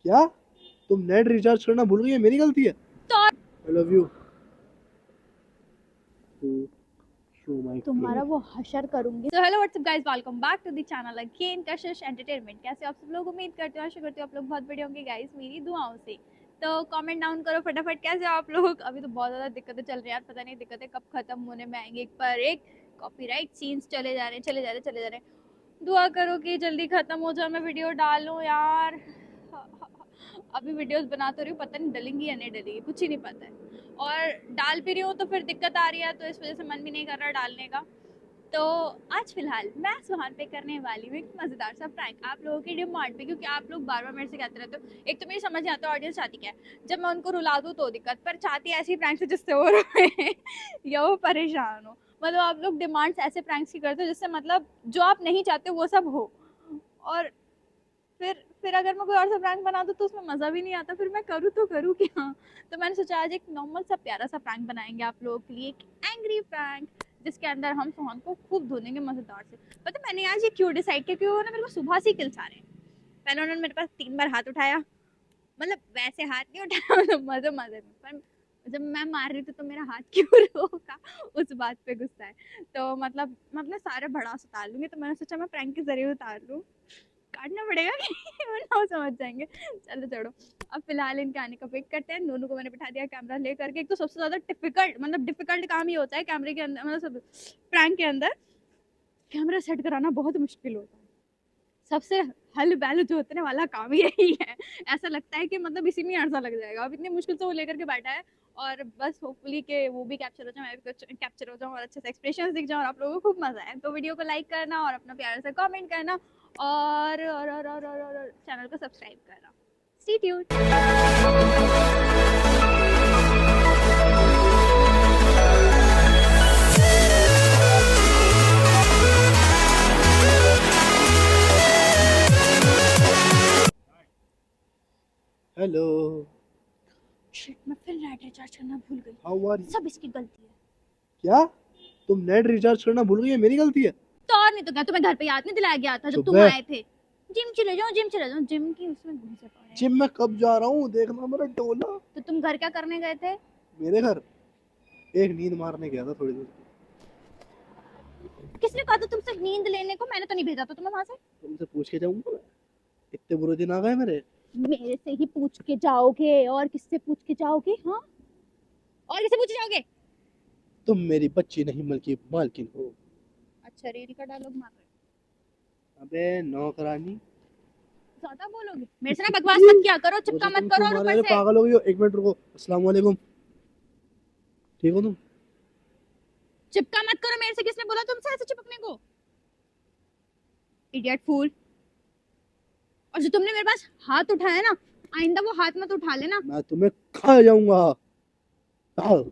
क्या? तुम net recharge करना भूल गई है, मेरी गलती है। तो I love you to show my तुम्हारा वो हशर करूंगी। तो hello WhatsApp guys, welcome back to the channel again Kashish entertainment. कैसे हो आप सब लोग? उम्मीद करते हो, आशा करते हो आप लोग बहुत बढ़िया होंगे गाइस, मेरी दुआओं से। तो कमेंट डाउन करो फटाफट, कैसे हो आप लोग? अभी तो बहुत ज़्यादा दिक्कतें चल रही है यार, पता नहीं दिक्कतें कब खत्म होने में आएंगी। एक पर एक कॉपीराइट सीन्स चले जा रहे हैं, चले जा रहे हैं, चले जा रहे हैं। दुआ करो कि जल्दी खत्म हो जाए, मैं वीडियो डालूँ यार। अभी वीडियोस बना तो रही हूँ, पता नहीं डलेंगी या नहीं डलेंगी, कुछ ही नहीं पता है। और डाल भी रही हूँ तो फिर दिक्कत आ रही है, तो इस वजह से मन भी नहीं कर रहा डालने का। तो आज फिलहाल मैं सुहान पे करने वाली हूँ एक मजेदार सा प्रैंक आप लोगों की डिमांड पे, क्योंकि आप लोग बार बार मेरे से कहते रहते हो। एक तो मेरी समझ नहीं आता ऑडियंस चाहती क्या है, जब मैं उनको रुला दूँ तो दिक्कत, पर चाहती ऐसी प्रैंक से जिससे वो रोए या वो परेशान हो। मतलब आप लोग डिमांड्स ऐसे प्रैंक्स की करते हो जिससे मतलब जो आप नहीं चाहते वो सब हो। और फिर अगर मैं कोई और सा प्रैंक बना दूँ तो उसमें मज़ा भी नहीं आता, फिर मैं करूँ तो करूँ क्या? तो मैंने सोचा आज एक नॉर्मल सा प्यारा सा प्रैंक बनाएंगे आप लोगों के लिए, एक एंग्री प्रैंक, जिसके अंदर हम सोहन को खूब धुनेंगे मज़ेदार से। पता मैंने आज ये क्यों डिसाइड किया, क्योंकि वो ना मेरे को सुबह से ही किल्स आ रहे हैं। पहले उन्होंने मेरे पास 3 बार हाथ उठाया, मतलब वैसे हाथ नहीं उठाया, मतलब मज़े मज़े में, पर जब मैं मार रही थी तो मेरा हाथ क्यों रोका, उस बात पे गुस्सा है। तो मतलब मैं अपने सारे भड़ास उतार लूँगी, तो मैंने सोचा मैं प्रैंक के ज़रिए उतार लूँ। काटना पड़ेगा कि वरना वो समझ जाएंगे। चलो छोड़ो, अब फिलहाल इनके आने का वेट करते हैं। दोनों को मैंने बिठा दिया कैमरा लेकर के। एक तो सबसे ज्यादा डिफिकल्ट काम ये होता है कैमरे के अंदर, मतलब सब प्रैंक के अंदर कैमरा सेट कराना बहुत मुश्किल होता है। सबसे हल बैल जो होने वाला काम ही यही है। ऐसा लगता है कि मतलब इसी में अर्सा लग जाएगा। अब इतनी मुश्किल से वो लेकर के बैठा है, और बस होपफुली के वो भी कैप्चर हो जाए, मैं भी कुछ कैप्चर हो जाऊँ और अच्छे से एक्सप्रेशंस दिख जाऊँ और आप लोगों को खूब मजा आए। तो वीडियो को लाइक करना और अपना प्यार से कमेंट करना, और चैनल को सब्सक्राइब करना। Stay tuned. हेलो, शिट, मैं फिर नेट रिचार्ज करना भूल गई। How are you? सब इसकी गलती है। क्या? तुम नेट रिचार्ज करना भूल गई है, मेरी गलती है। तो और नहीं तो क्या, तुम्हें घर पे याद नहीं दिलाया गया था जब चुप तुम है। आए थे? जिम चले जाओ, जिम चले जाओ, जिम की उसमें घुसे पड़े हैं। जिम में कब जा रहा हूँ, देखना मेरा टोला। तो तुम घर क्या करने गए थे? मेरे घर एक नींद मारने गया था थोड़ी देर। किसने कहा था तुमसे नींद लेने को? मैंने तो नहीं भेजा था तुम्हें वहां से। तुमसे पूछ के जाऊंगा मैं। इतने बुरे दिन आ गए मेरे। मेरे से ही पूछ के जाओगे? और किससे पूछ के जाओगे? हाँ, और किससे पूछ जाओगे? तुम मेरी बच्ची नहीं बल्कि मालकिन हो। अच्छा, रेल का डायलॉग मार रहे अबे नौकरानी। हो? ज्यादा बोलोगे मेरे से ना, बकवास मत किया करो, चिपका मुझे मत तुम करो, क्यों और मारे? ऊपर अरे से पागल हो गई हो? एक मिनट रुको। अस्सलाम वालेकुम। ठीक हो तुम? चिपका मत करो मेरे से। किसने बोला तुमसे ऐसे चिपकने को? इडियट फूल। और जो तुमने मेरे पास हाथ उठाया ना, आइंदा वो हाथ मत उठा लेना। मैं तुम्हें खा जाऊंगा। हाँ।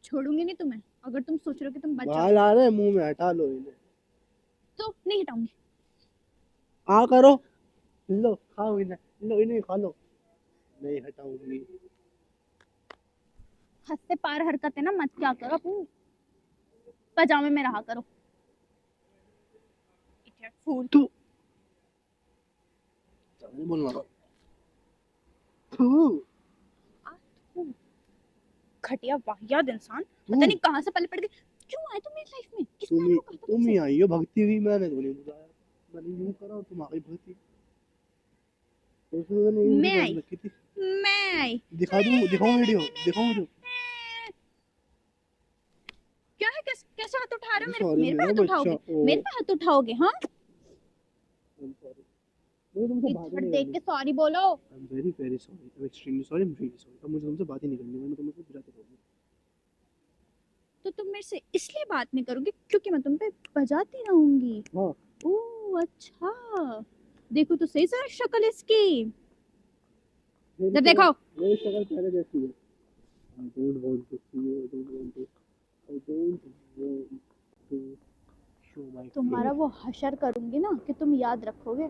छोड़ूंगी नहीं तुम्हें, अगर तुम सोच रहे हो कि तुम बच बाल जाओगे आ रहे हैं मुंह में, हटा लो इन्हें। तो नहीं हटाऊंगी। आ करो। लो खाओ इन्हें। लो इन्हें खा लो। नहीं हटाऊंगी। हद से पार हरकत है ना, मत क्या करो, अपनी पजामे में रहा करो। इडियट फूल। तू नहीं बोलना था। तू घटिया वाहियात इंसान, पता तू नहीं कहाँ से पले पड़ गए। क्यों आए तुम मेरी लाइफ में? किसने तुम ही आपको कहा था तुम ही तुमसे? आई हो भगती हुई, मैंने तो नहीं बुलाया। मैंने यूं करा और तुम आ गई भगती। तो उसमें मैंने यूं मैं पहन आई, रखी थी। मैं आई। दिखाऊं वीडियो? दिखाऊं वीडियो? क्या है? कैसे हाथ उठा रहे अरे हो मेरे सॉरी मेरे पे मेरा हाथ बच्चा। उठाओगे? ओ मेरे पे हाथ उठाओगे? हाँ, आई एम सॉरी। मुझे तुमसे बात ही इधर नहीं देख करनी। के सॉरी बोलो। I am very very sorry. I am extremely sorry. I am really sorry. अब मुझे तुमसे बात ही नहीं करनी। मैं तुम्हें कुछ बुझाते रहूंगी। तो तुम मेरे से इसलिए बात नहीं करोगे क्योंकि मैं तुम पे बजाती रहूंगी? हाँ। ओह अच्छा, देखो तो सही सर शक्ल इसकी। मेरी जब शक्ल देखो, मेरी शक्ल पहले जैसी है। I don't want to see you. I don't want to show my तुम्हारा फेस। वो हशर करूंगी ना कि तुम याद रखोगे।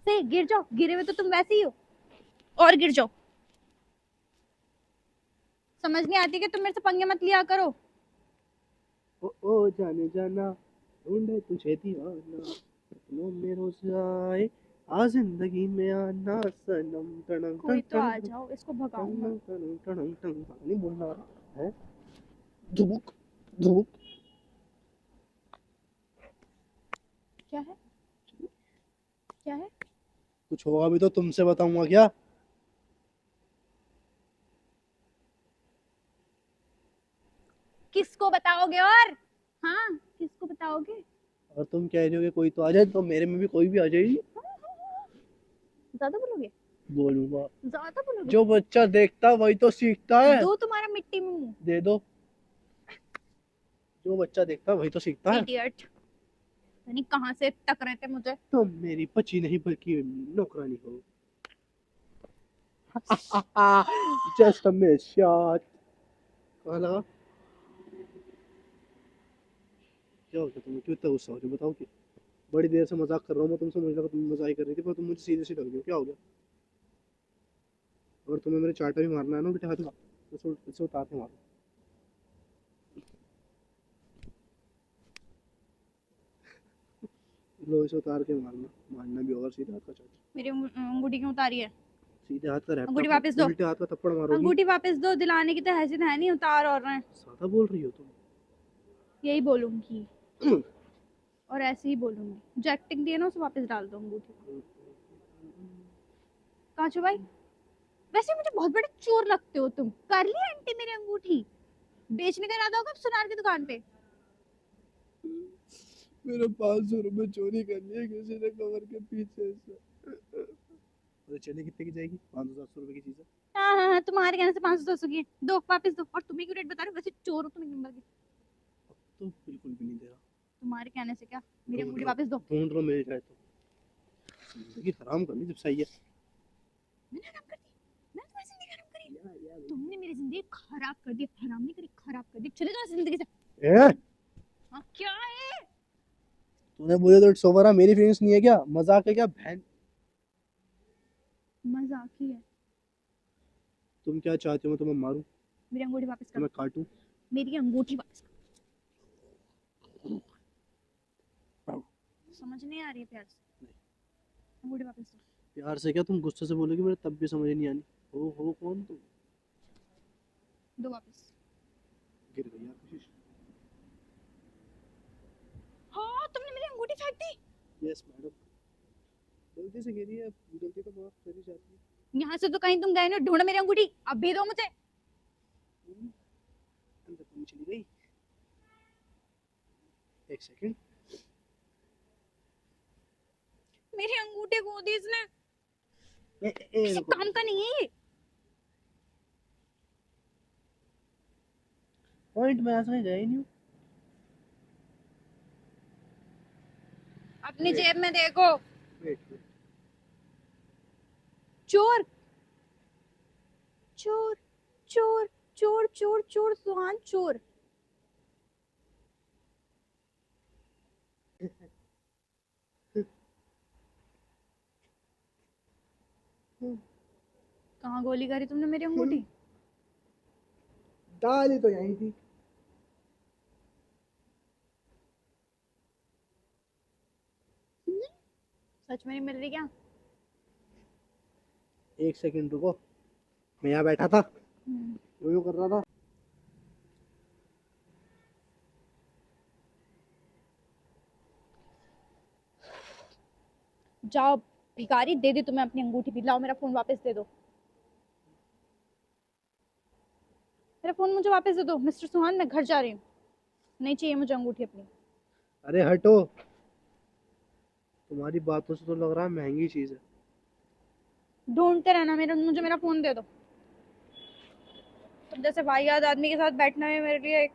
से गिर जाओ, गिरे हुए तो तुम वैसे ही हो, और गिर जाओ। समझ नहीं आती कि तुम मेरे से पंगे मत लिया करो। ओ जाने जाना ढूंढे तुझे दीवाना। सपनों में रोज आए आ जिंदगी में आना सनम टनंग कोई टंग तो आ टंग जाओ, इसको भगाऊं मैं। टंग टंग टंग टंग नहीं बोलना है। धुमुक धुमुक। क्या है? क्या है? कुछ होगा भी तो तुमसे बताऊंगा क्या? किसको बताओगे? और हाँ, किसको बताओगे? और तुम कह रही हो कि कोई तो आ जाए, तो मेरे में भी कोई भी आ जाएगी। ज्यादा बोलोगे? बोलूंगा। ज्यादा बोलोगे? जो बच्चा देखता वही तो सीखता है। दो तुम्हारा मिट्टी में मुंह। दे दो। जो बच्चा देखता वही तो सीखता है। इडियट। नहीं कहाँ से तक रहे थे मुझे। तुम मेरी बच्ची नहीं बल्कि नौकरानी हो। Just a miss shot. कहाँ लगा? क्या हो गया तुम्हें? क्यों इतना गुस्सा हो रही हो? बताओ कि बड़ी देर से मजाक कर रहा हूँ मैं तुमसे, मुझे लगा तुम मजाक ही कर रही थी, पर तुम मुझे सीधे सीधे लग रही हो। क्या हो गया? और तुम्हें मेरे चाटा भी मारना है ना बेटे हाथ का, तो इसे उतार के मारो। लो इसे उतार के मारना, मारना भी होगा सीधे हाथ का चाटा। मेरी अंगूठी क्यों उतारी है? सीधे हाथ का अंगूठी रैप्टा, वापस दो। उल्टे हाथ का थप्पड़ मारोगी। अंगूठी वापस दो, दिलाने की तो हैसियत है नहीं, उतार और रहे हैं। ज्यादा बोल रही हो तुम। यही बोलूंगी और ऐसे ही बोलूंगी। जो एक्टिंग दी है ना उसे वापस डाल दो अंगूठी। कहाँ छो भाई? वैसे मुझे बहुत बड़े चोर लगते हो तुम। कर ली आंटी मेरी अंगूठी? बेचने का इरादा होगा सुनार की दुकान पे? मेरे 500 रुपए चोरी कर लिए किसी ने कवर के पीछे से। तो चलिए कितने की जाएगी? 500-700 रुपए की चीज है। हाँ हाँ हाँ, तुम्हारे कहने से 500 की है। दो वापस दो। और तुम्हें क्यों रेट बता रहे हो? वैसे चोर हो तुम एक नंबर के। तो बिल्कुल भी नहीं दे रहा। तुम्हारे कहने से क्या? मेरी ढूंढ अंगूठी लो, वापस दो। ढूंढ लो मिल जाए तो। जिंदगी हराम करनी जब सही है। मैंने हराम कर दी? मैंने तुम्हारी जिंदगी खराब करी? तुमने मेरी जिंदगी खराब कर दी। हराम नहीं करी, खराब कर दी। चले जाओ इस जिंदगी से। ए? हाँ क्या है? तूने मुझे तो इट्स ओवर, मेरी फीलिंग्स नहीं है क्या? मजाक है क्या बहन? मजाक ही है। तुम क्या चाहते हो? मैं तुम्हें मारूं? मेरी अंगूठी वापस करो। तुम्हें काटूं? मेरी अंगूठी वापस करो। समझ नहीं आ रही है प्यार से? अंगूठी वापस दो। प्यार से क्या? तुम गुस्से से बोलोगी मेरे तब भी समझ नहीं आनी। हो कौन तुम? दो वापस। गिर गई यार कोशिश। हाँ तुमने मेरी अंगूठी फेंक दी। यस मैडम, गलती से गिरी है, गलती तो माफ करी जाती है। यहाँ से तो कहीं तुम गए ना, ढूंढो मेरी अंगूठी। अब भी दो मुझे। अंदर कहीं चली गई। एक सेकंड। मेरी अंगूठी खो दी इसने। ए किसी रुको। काम का नहीं है ये। पॉइंट में ऐसा ही गया ही नहीं हूँ। अपनी जेब में देखो। वेट। चोर चोर चोर चोर चोर चोर सुहान चोर। कहाँ गोली करी तुमने मेरी अंगूठी? डाली तो यही थी। सच में नहीं मिल रही क्या? एक सेकंड रुको, मैं यहाँ बैठा था, यो कर रहा था। जाओ भिखारी, दे दी तुम्हें अपनी अंगूठी भी। लाओ मेरा फोन वापस दे दो। मेरा फोन मुझे वापस दे दो मिस्टर सुहान, मैं घर जा रही हूँ। नहीं चाहिए मुझे अंगूठी अपनी। अरे हटो, तुम्हारी बातों से तो लग रहा है महंगी चीज है। ढूंढते रहना, मुझे मेरा फोन दे दो। तुम जैसे वाहियात आदमी के साथ बैठना है मेरे लिए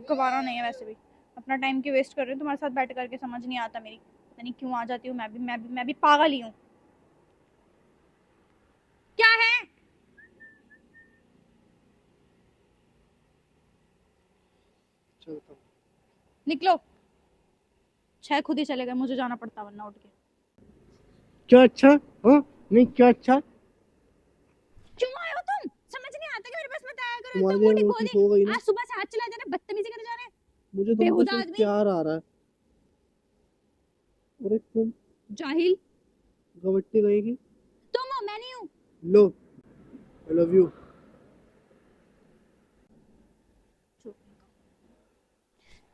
गवारा नहीं है। वैसे भी अपना टाइम क्यों वेस्ट कर रही हूँ तुम्हारे साथ बैठ करके, समझ नहीं आता मेरी। पता नहीं क्यों आ जाती हूँ। मैं भी पागल ही हूँ। क्या है? चलता हूँ। निकलो। छह खुद ही चले गए, मुझे जाना पड़ता वरना उठ के। क्या अच्छा? हाँ नहीं, क्या अच्छा? क्यों आए हो तुम? समझ नहीं आता कि मेरे पास मत आया करो। तुम्हारी तुम अंगूठी खो अंगूठी दी। खो गई ना। आज सुबह से हाथ चला जा रहे, बदतमीजी करे जा रहे हैं। मुझे तुमको बेहुदा सिर्फ आदमी। प्यार आ रहा है। अरे तुम जाहिल। गवट्टी रहेगी। तुम हो, मैं नहीं हूँ। लो, आई लव यू।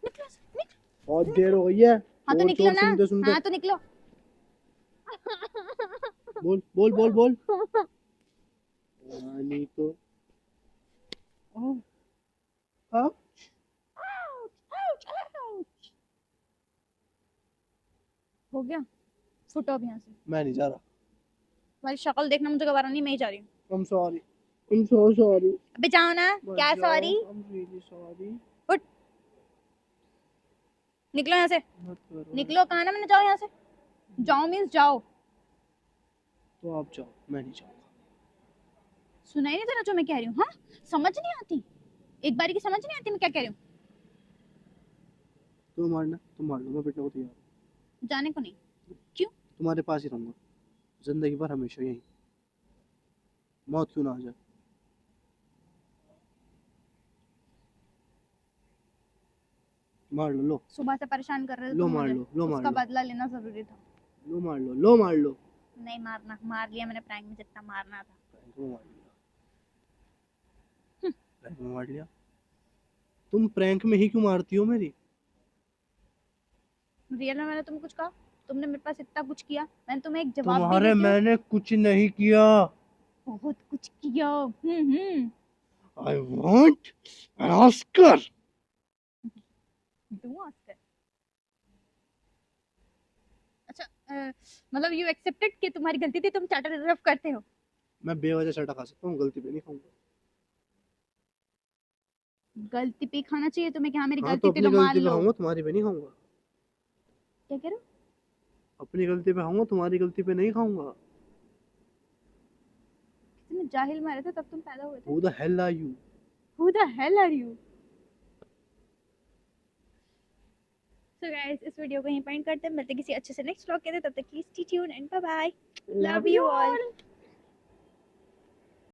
निकलो, बहुत देर हो गई है। हाँ तो चोर निकलो चोर ना। सुनते सुनते। हाँ तो निकलो। बोल बोल बोल बोल। नहीं तो हाँ। हो गया, फुटो अब यहाँ से। मैं नहीं जा रहा। तुम्हारी शक्ल देखना मुझे गवारा नहीं, मैं ही जा रही हूँ। I'm sorry. I'm so sorry. अबे जाओ ना। मत क्या जाओ, सॉरी? I'm really sorry. उठ, निकलो यहाँ से। मत करो। निकलो, कहा ना मैंने, जाओ यहाँ से। जाओ मीन्स जाओ। तो आप जाओ, मैं नहीं जाऊंगा। सुनाई नहीं देना जो मैं कह रही हूँ? हाँ, समझ नहीं आती, एक बारी की समझ नहीं आती मैं क्या कह रही हूँ। तुम मारना, तुम मार लो, मैं पिटने को तैयार हूँ। जाने को नहीं। क्यों? तुम्हारे पास ही रहूंगा जिंदगी भर, हमेशा यही। मौत क्यों ना आ जाए। मार लो, लो सुबह से परेशान कर रहे थे लो, तुम मार मुझे, लो, लो मार उसका लो, बदला लेना जरूरी था। लो मार लो, लो मार लो। नहीं मारना, मार लिया मैंने प्रैंक में जितना मारना था। प्रैंक में मार लिया। प्रैंक में मार लिया। तुम प्रैंक में ही क्यों मारती हो मेरी? रियल में मैंने तुम कुछ कहा? तुमने मेरे पास इतना कुछ किया, मैंने तुम्हें एक जवाब भी तुम्हारे देती हूँ। मैंने कुछ नहीं किया। बहुत कुछ किया। I want an Oscar. दूँ ऑस्कर? अच्छा, मतलब यू एक्सेप्टेड कि तुम्हारी गलती थी, तुम चार्टर डिजर्व करते हो। मैं बेवजह चाटा खा सकता हूँ, गलती पे नहीं खाऊंगा। गलती पे खाना चाहिए तुम्हें कि हाँ मेरी हाँ गलती तो थी अपनी तो मान गलती पे लो। खाऊंगा, तुम्हारी पे नहीं खाऊंगा। क्या कह रहे हो? अपनी गलती पे खाऊंगा, तुम्हारी गलती पे नहीं खाऊंगा। कितने जाहिल मारे थे तब तुम पैदा हुए थे। Who the hell are you? Who the hell are you? So guys, इस वीडियो को यहीं पे एंड करते हैं, मिलते हैं किसी अच्छे से नेक्स्ट व्लॉग के लिए, तब तक की stay tuned and bye bye. Love you all.